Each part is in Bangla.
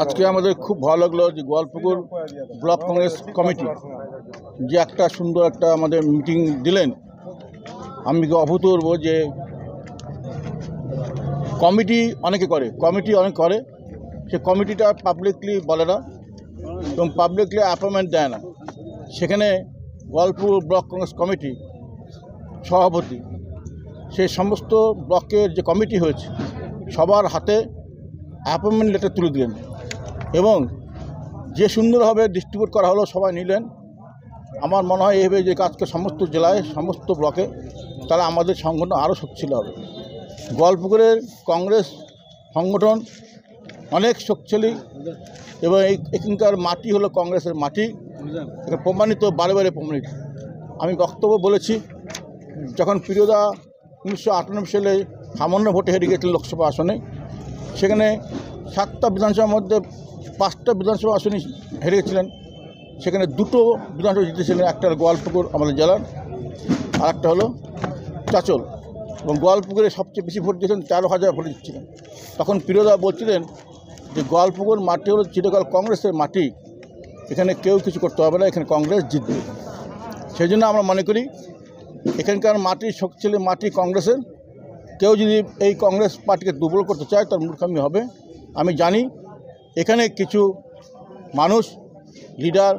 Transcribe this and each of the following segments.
আজকে আমাদের খুব ভালো লাগলো যে গোয়ালপুকুর ব্লক কংগ্রেস কমিটি যে একটা সুন্দর একটা আমাদের মিটিং দিলেন। আমি অভূতপূর্ব যে কমিটি অনেক করে সে কমিটিটা পাবলিকলি বলে না এবং পাবলিকলি অ্যাপয়েন্টমেন্ট দেয় না। সেখানে গোয়ালপুর ব্লক কংগ্রেস কমিটি সভাপতি সেই সমস্ত ব্লকের যে কমিটি হয়েছে সবার হাতে অ্যাপয়েন্টমেন্ট লেটার তুলে দিলেন এবং যে সুন্দরভাবে ডিস্ট্রিবিউট করা হলো সবাই নিলেন। আমার মনে হয় এইভাবে যে কাজকে সমস্ত জেলায় সমস্ত ব্লকে তারা আমাদের সংগঠন আরও শক্তিশালী হবে। গোয়ালপুকুরের কংগ্রেস সংগঠন অনেক শক্তিশালী এবং এখানকার মাটি হলো কংগ্রেসের মাটি, এটা প্রমাণিত, বারে প্রমাণিত। আমি বক্তব্য বলেছি যখন প্রিয়দা 1998 সালে সামান্য ভোটে হেরে গিয়েছিল লোকসভা আসনে, সেখানে 7টা বিধানসভার মধ্যে 5টা বিধানসভা আসনে হেরে গেছিলেন। সেখানে 2টো বিধানসভা জিতেছিলেন, একটা হলো গোয়ালপুকুর আমাদের জেলার, আর একটা হলো চাঁচল। এবং গোয়ালপুকুরে সবচেয়ে বেশি ভোট দিয়েছেন, 13,000 ভোট দিচ্ছিলেন। তখন প্রিয়দা বলছিলেন যে গোয়ালপুকুর মাটি হলো চিরকাল কংগ্রেসের মাটি, এখানে কেউ কিছু করতে হবে না, এখানে কংগ্রেস জিতবে। সেই জন্য আমরা মনে করি এখানকার মাটি শক্তিশালী মাটি কংগ্রেসের। কেউ যদি এই কংগ্রেস পার্টিকে দুর্বল করতে চায় তার মূর্খামি হবে। আমি জানি এখানে কিছু মানুষ লিডার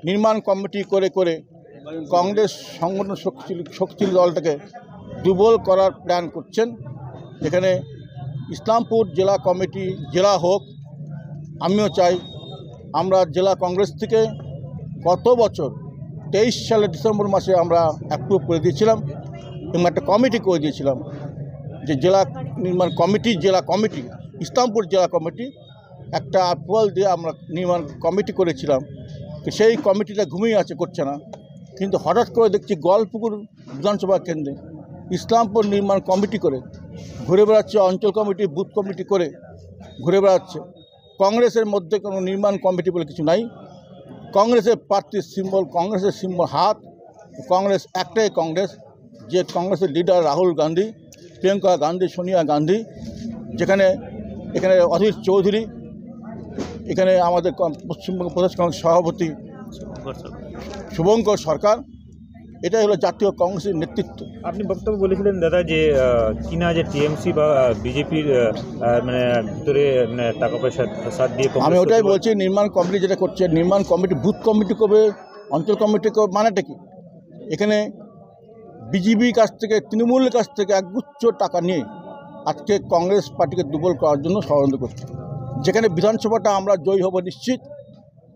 নির্মাণ কমিটি করে কংগ্রেস সংগঠন শক্তিশালী দলটাকে দুর্বল করার প্ল্যান করছেন। এখানে ইসলামপুর জেলা কমিটি জেলা হোক, আমিও চাই। আমরা জেলা কংগ্রেস থেকে গত বছর 23 সালের ডিসেম্বর মাসে আমরা অ্যাপ্রুভ করে দিয়েছিলাম এবং একটা কমিটি করে দিয়েছিলাম যে জেলা নির্মাণ কমিটি ইসলামপুর জেলা কমিটি একটা অ্যাপ্রুভাল দিয়ে আমরা নির্মাণ কমিটি করেছিলাম। সেই কমিটিটা ঘুমিয়ে আছে, করছে না। কিন্তু হঠাৎ করে দেখছি গোয়ালপুকুর বিধানসভা কেন্দ্রে ইসলামপুর নির্মাণ কমিটি করে ঘুরে বেড়াচ্ছে, অঞ্চল কমিটি বুথ কমিটি করে ঘুরে বেড়াচ্ছে। কংগ্রেসের মধ্যে কোনো নির্মাণ কমিটি বলে কিছু নাই। কংগ্রেসের প্রার্থীর সিম্বল, কংগ্রেসের সিম্বল হাত। কংগ্রেস একটাই কংগ্রেস, যে কংগ্রেসের লিডার রাহুল গান্ধী, প্রিয়াঙ্কা গান্ধী, সোনিয়া গান্ধী, এখানে অধীর চৌধুরী, এখানে আমাদের পশ্চিমবঙ্গ প্রদেশ কংগ্রেস সভাপতি শুভঙ্কর সরকার। এটাই হলো জাতীয় কংগ্রেসের নেতৃত্ব। আপনি বক্তব্য বলেছিলেন দাদা যে কিনা যে টিএমসি বা বিজেপির মানে ভিতরে টাকা পয়সা সাথ দিয়ে, আমি ওটাই বলছি, নির্মাণ কমিটি যেটা করছে, নির্মাণ কমিটি বুথ কমিটি করবে, অঞ্চল কমিটি করবে, মানেটা কি? এখানে বিজেপির কাছ থেকে, তৃণমূলের কাছ থেকে একগুচ্ছ টাকা নিয়ে আজকে কংগ্রেস পার্টিকে দুর্বল করার জন্য ষড়যন্ত্র করছে। যেখানে বিধানসভাটা আমরা জয়ী হব নিশ্চিত,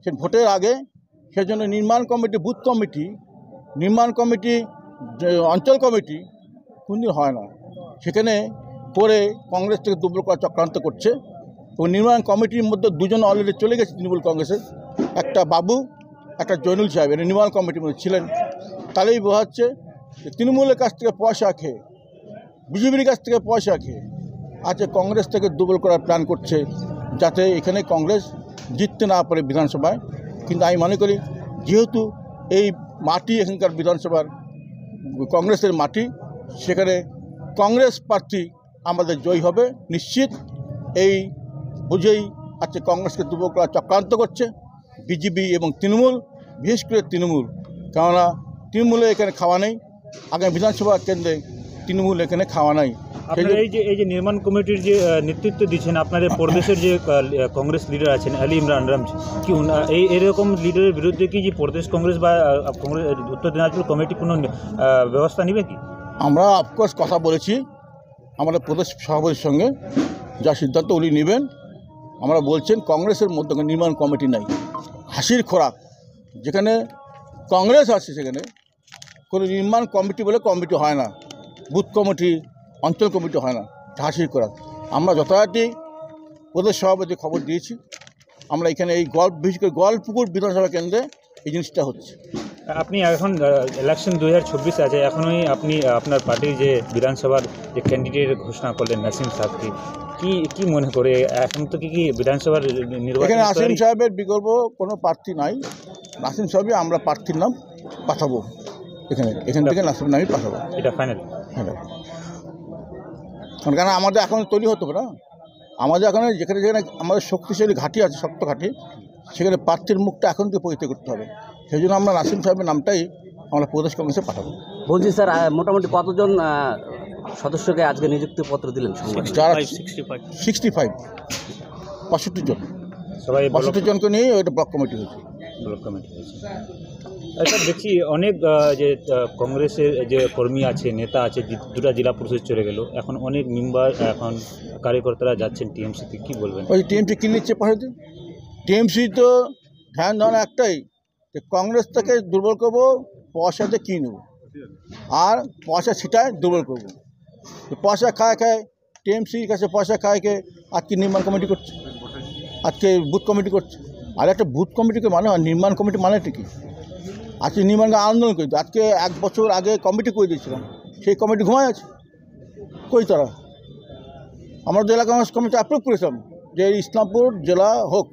সে ভোটের আগে, সেজন্য নির্মাণ কমিটি, বুথ কমিটি, নির্মাণ কমিটি, অঞ্চল কমিটি কোনদিন হয় না। সেখানে করে কংগ্রেস থেকে দুর্বল করার চক্রান্ত করছে। এবং নির্মাণ কমিটির মধ্যে 2জন অলরেডি চলে গেছে তৃণমূল কংগ্রেসের, একটা বাবু, একটা জয়নুল সাহেব, এরা নির্মাণ কমিটির মধ্যে ছিলেন। তাহলেই বোঝাচ্ছে যে তৃণমূলের কাছ থেকে পয়সা খেয়ে, বিজেপির কাছ থেকে পয়সা খেয়ে আজকে কংগ্রেস থেকে দুর্বল করার প্ল্যান করছে, যাতে এখানে কংগ্রেস জিততে না পারে বিধানসভায়। কিন্তু আমি মনে করি যেহেতু এই মাটি এখানকার বিধানসভার কংগ্রেসের মাটি, সেখানে কংগ্রেস প্রার্থী আমাদের জয়ী হবে নিশ্চিত। এই বুঝেই আজকে কংগ্রেসকে দুর্বল করার চক্রান্ত করছে বিজেপি এবং তৃণমূল, বিশেষ করে তৃণমূল। কেননা তৃণমূলে এখানে খাওয়া নেই, আগামী বিধানসভা কেন্দ্রে তৃণমূল এখানে খাওয়া নাই। এই যে নির্মাণ কমিটির যে নেতৃত্ব দিচ্ছেন আপনাদের প্রদেশের যে কংগ্রেস লিডার আছেন আলী ইমরান রামজি, কি এরকম লিডারের বিরুদ্ধে কি যে প্রদেশ কংগ্রেস বা কংগ্রেস উত্তর দিনাজপুর কমিটি কোনো ব্যবস্থা নেবে কি? আমরা অফকোর্স কথা বলেছি আমাদের প্রদেশ সভাপতির সঙ্গে, যা সিদ্ধান্ত উনি নেবেন। আমরা বলছেন কংগ্রেসের মধ্যে নির্মাণ কমিটি নাই, হাসির খোরাক। যেখানে কংগ্রেস আছে সেখানে কোনো নির্মাণ কমিটি বলে কমিটি হয় না, বুথ কমিটি, অঞ্চল কমিটি হয় না, হাসির খোরাক। আমরা যথাযথ প্রদেশ সভাপতি খবর দিয়েছি, আমরা এখানে এই বিশেষ করে গোয়ালপুকুর বিধানসভা কেন্দ্রে এই জিনিসটা হচ্ছে। আপনি এখন ইলেকশন 2024 আছে, এখনই আপনি আপনার পার্টির যে বিধানসভার যে ক্যান্ডিডেট ঘোষণা করলেন নাসিম সাহেবকে, কি মনে করে এখন তো কি বিধানসভার নির্বাচন? এখানে নাসিম সাহেবের বিকল্প কোনো প্রার্থী নাই। নাসিম সাহেবই আমরা প্রার্থীর নাম পাঠাবো, এখান থেকে নাসিমের নামই পাঠাবো। এটা ফাইনাল? কারণ আমাদের এখন তৈরি হতে হবে না, আমাদের এখানে যেখানে যেখানে আমাদের শক্তিশালী ঘাঁটি আছে, শক্ত ঘাঁটি, সেখানে প্রার্থীর মুখটা এখন থেকে পরিচয় করতে হবে। সেই জন্য আমরা নাসিম সাহেবের নামটাই আমরা প্রদেশ কংগ্রেসে পাঠাবো। বলছি স্যার, মোটামুটি কতজন সদস্যকে আজকে নিযুক্তিপত্র দিলেন? যারা 65 65 জন, সবাই 65 জনকে নিয়ে ওইটা ব্লক কমিটি হয়েছে। ব্লক কমিটি হয়েছে। স্যার দেখছি অনেক যে কংগ্রেসের যে কর্মী আছে, নেতা আছে, দুটা জেলা পরিষদ চলে গেল, এখন অনেক মেম্বার, এখন কার্যকর্তারা যাচ্ছেন টিএমসিতে, কি বলবেন? ওই টিএমসি কী নিচ্ছে পাঠাতে? টিএমসি তো ধ্যান ধারণা একটাই, যে কংগ্রেস থেকে দুর্বল করবো, পয়সাতে কী নেব, আর পয়সা ছিটায় দুর্বল করবো। পয়সা খায় টিএমসির কাছে পয়সা খায়কে আজকে নির্মাণ কমিটি করছে, আজকে বুথ কমিটি করছে। আর একটা বুথ কমিটিকে মানে হয়, নির্মাণ কমিটি মানে কি? আজকে নির্মাণকে আন্দোলন করি, আজকে 1 বছর আগে কমিটি করে দিয়েছিলাম, সেই কমিটি ঘুমায় আছে কই তারা? আমরা জেলা কংগ্রেস কমিটি অ্যাপ্রুভ করেছিলাম যে ইসলামপুর জেলা হোক,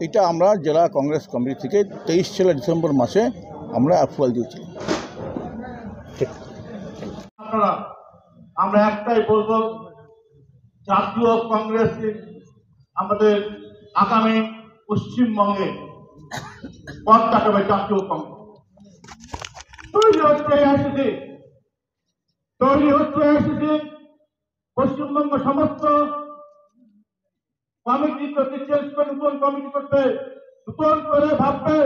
এটা আমরা জেলা কংগ্রেস কমিটি থেকে 23 ডিসেম্বর মাসে আমরা অ্যাপ্রুভাল দিয়েছি। আমরা একটাই বলবো, জাতীয় কংগ্রেস আমাদের আগামী পশ্চিমবঙ্গে পথ দেখাবে। জাতীয় কংগ্রেস তৈরি হচ্ছে পশ্চিমবঙ্গ সমস্ত কমিটি করতে চেঞ্জ করে নতুন কমিটি করতে, নতুন করে ভাববে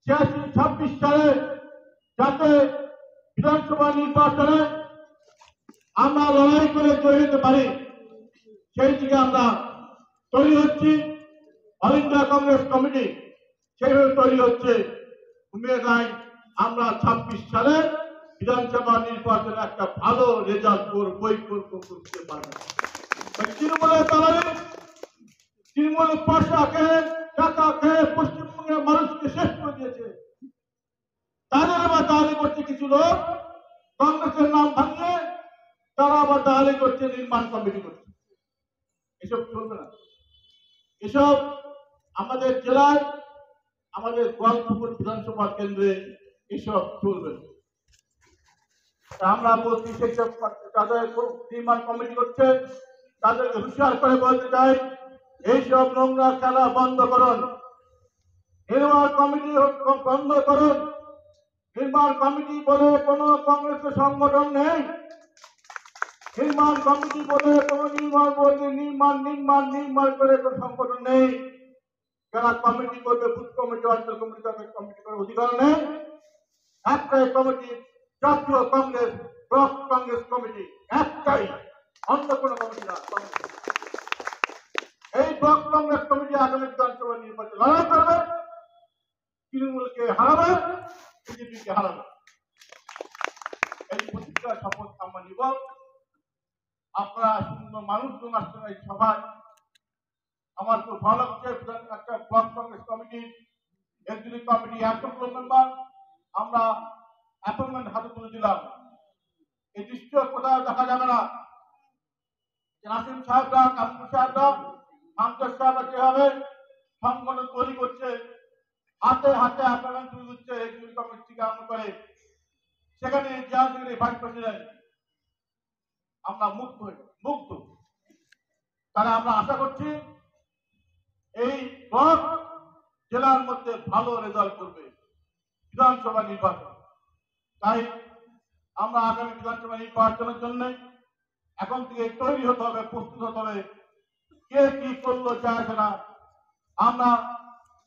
26 সালে যাতে বিধানসভা নির্বাচনে আমরা লড়াই করে তৈরি হতে পারি, সেই দিকে আমরা তৈরি হচ্ছি। অল ইন্ডিয়া কংগ্রেস কমিটি সেইভাবে তৈরি হচ্ছে। ঘুমিয়ে নাই আমরা 26 সালে বিধানসভা নির্বাচনে একটা ভালো রেজাল্ট করতে পারবো। তৃণমূলের দালালি, তৃণমূলের পয়সা খেয়ে, টাকা খেয়ে পশ্চিমবঙ্গের মানুষকে শেষ করে দিয়েছে। তাদের আবার দালালি করছে কিছু লোক, কংগ্রেসের নাম ভাঙিয়ে তারা আবার দালালি করছে, নির্মাণ কমিটি করছে। এসব চলবে না। এসব আমাদের জেলায়, আমাদের গোয়ালপুকুর বিধানসভা কেন্দ্রে এসব চলবে না। আমরা বলছি সেইসব তাদের নির্মাণ কমিটি করছে, তাদেরকে হুঁশিয়ার করে বলতে চাই, এইসব নোংরা খেলা বন্ধ করুন। নির্মাণ কমিটি বন্ধ করুন। নির্মাণ কমিটি বলে কোনো কংগ্রেসের সংগঠন নেই। নির্মাণ কমিটি বলে কোনো নির্মাণ করে কোনো সংগঠন নেই। যারা কমিটি করবে, বুথ কমিটি, অঞ্চল কমিটি, তাদের কমিটি করার অধিকার নেই। একটাই কমিটি, জাতীয় কংগ্রেস ব্লক কংগ্রেস কমিটি, একটাই, অন্য কোনো কমিটি না। এই ব্লক কংগ্রেস কমিটি আগামী বিধানসভা নির্বাচন লড়াই করবে, তৃণমূলকে হারাবে, বিজেপিকে হারাবে। এই প্রতিজ্ঞা শপথ আমরা নিব। আপনারা সুন্দর মানুষজন আসছেন এই সভায়, আমার খুব ভালো লাগছে। একটা block Congress committee, executive committee 100 member আমরা অ্যাপয়েন্টমেন্ট হাতে তুলে দিলাম। এই দৃশ্য কোথাও দেখা যাবে না। নাসিম সাহেবরা, কামরুল সাহেবরা, আমজাদ সাহেবরা যেভাবে সংগঠন তৈরি করছে, হাতে হাতে অ্যাপয়েন্টমেন্ট তুলে দিচ্ছে এক্সিকিউটিভ কমিটি থেকে আরম্ভ করে, সেখানে জেনারেল ভাইস প্রেসিডেন্ট, আমরা মুগ্ধ। তারা আমরা আশা করছি এই ব্লক জেলার মধ্যে ভালো রেজাল্ট করবে বিধানসভা নির্বাচন। তাই আমরা আগামী বিধানসভা নির্বাচনের জন্য এখন থেকে তৈরি হতে হবে, প্রস্তুত হতে হবে। কে কি করলো যায় না, আমরা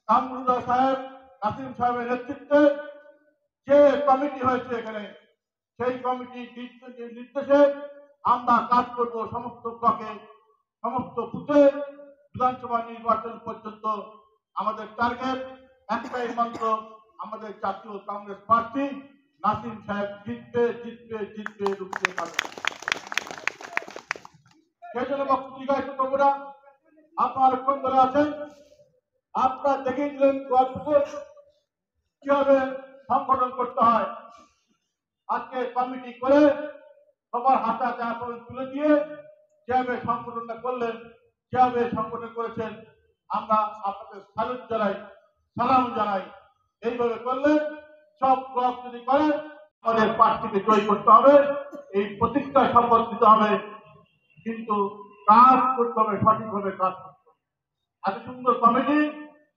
কামরুল্লাহ সাহেব, নাসিম সাহেবের নেতৃত্বে যে কমিটি হয়েছে এখানে, সেই কমিটির নির্দেশে আমরা কাজ করব। সমস্ত ব্লকে, সমস্ত বুথে বিধানসভা নির্বাচন পর্যন্ত আমাদের টার্গেট একটাই মন্ত্র, আমাদের জাতীয় কংগ্রেস প্রার্থী নাসিম সাহেব জিতবে, রুখতে পারবে। সেই জন্য বক্তব্য দীর্ঘায়িত করবো না। আপনার কোন দলে আছেন, আপনারা দেখেছিলেন কিভাবে সংগঠন করতে হয়। আজকে কমিটি করে সবার হাতে হাতে আপন তুলে দিয়ে যেভাবে সংগঠনটা করলেন, যেভাবে সংগঠন করেছেন, আমরা আপনাদের স্যালুট জানাই, সালাম জানাই। এইভাবে করলে সব ব্লক যদি করে আমাদের প্রার্থীকে জয় করতে হবে, এই প্রতিজ্ঞা শপথ দিতে হবে। কিন্তু কাজ করতে হবে, সঠিকভাবে কাজ করতে হবে। এত সুন্দর কমিটি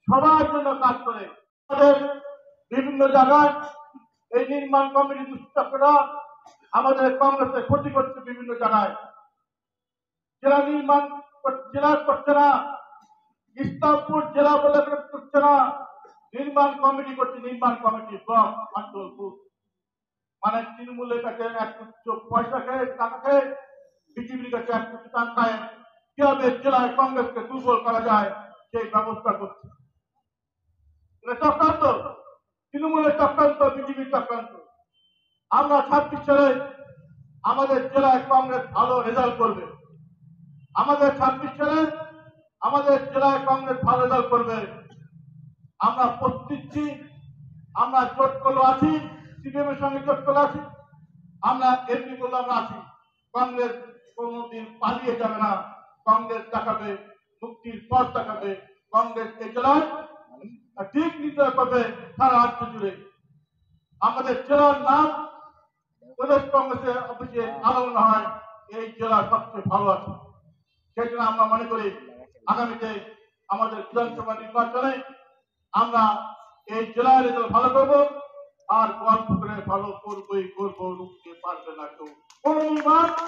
সবার জন্য কাজ করে। আমাদের বিভিন্ন জায়গায় এই নির্মাণ কমিটি দুষ্চক্ররা আমাদের কংগ্রেসের ক্ষতি করছে বিভিন্ন জায়গায়। জেলা নির্মাণ জেলা করছে না, ইসলামপুর জেলা বলে করছে না, নির্মাণ কমিটি করছে, নির্মাণ কমিটি ব্লক অঞ্চল বুথ। মানে তৃণমূলের কাছে এক উচ্চ পয়সা খেয়ে টাকা খেয়ে বিজেপির কাছে এক উচ্চ টাকা খায় কিভাবে জেলায় কংগ্রেসকে দুর্বল করা যায় সেই ব্যবস্থা করছে। এটা চক্রান্ত, তৃণমূলের চক্রান্ত, বিজেপির চক্রান্ত। আমরা 26 সালে আমাদের জেলায় কংগ্রেস ভালো রেজাল্ট করবে। আমাদের 26 সালে আমাদের জেলায় কংগ্রেস ভালো রেজাল্ট করবে। আমরা প্রস্তুতি, আমরা জোট করলো আছি, সিপিএম এর সঙ্গে জোট করলো আছি, আমরা এমপি করলো আমরা আছি। কংগ্রেস কোনোদিন পালিয়ে যাবে না। কংগ্রেস দেখাবে, মুক্তির পথ দেখাবে। কংগ্রেস এই জেলায় ঠিক নির্ণয় করবে সারা রাজ্য জুড়ে। আমাদের জেলার নাম প্রদেশ কংগ্রেসের অফিসে আলোচনা হয়, এই জেলা সবচেয়ে ভালো আছে। সেই জন্য আমরা মনে করি আগামীতে আমাদের বিধানসভা নির্বাচনে আমরা এই জেলার রেজাল্ট ভালো করবো, আর গল্প করে ভালো করবোই করবো, রুখতে পারবে না কেউ। কোনো নির্বাচন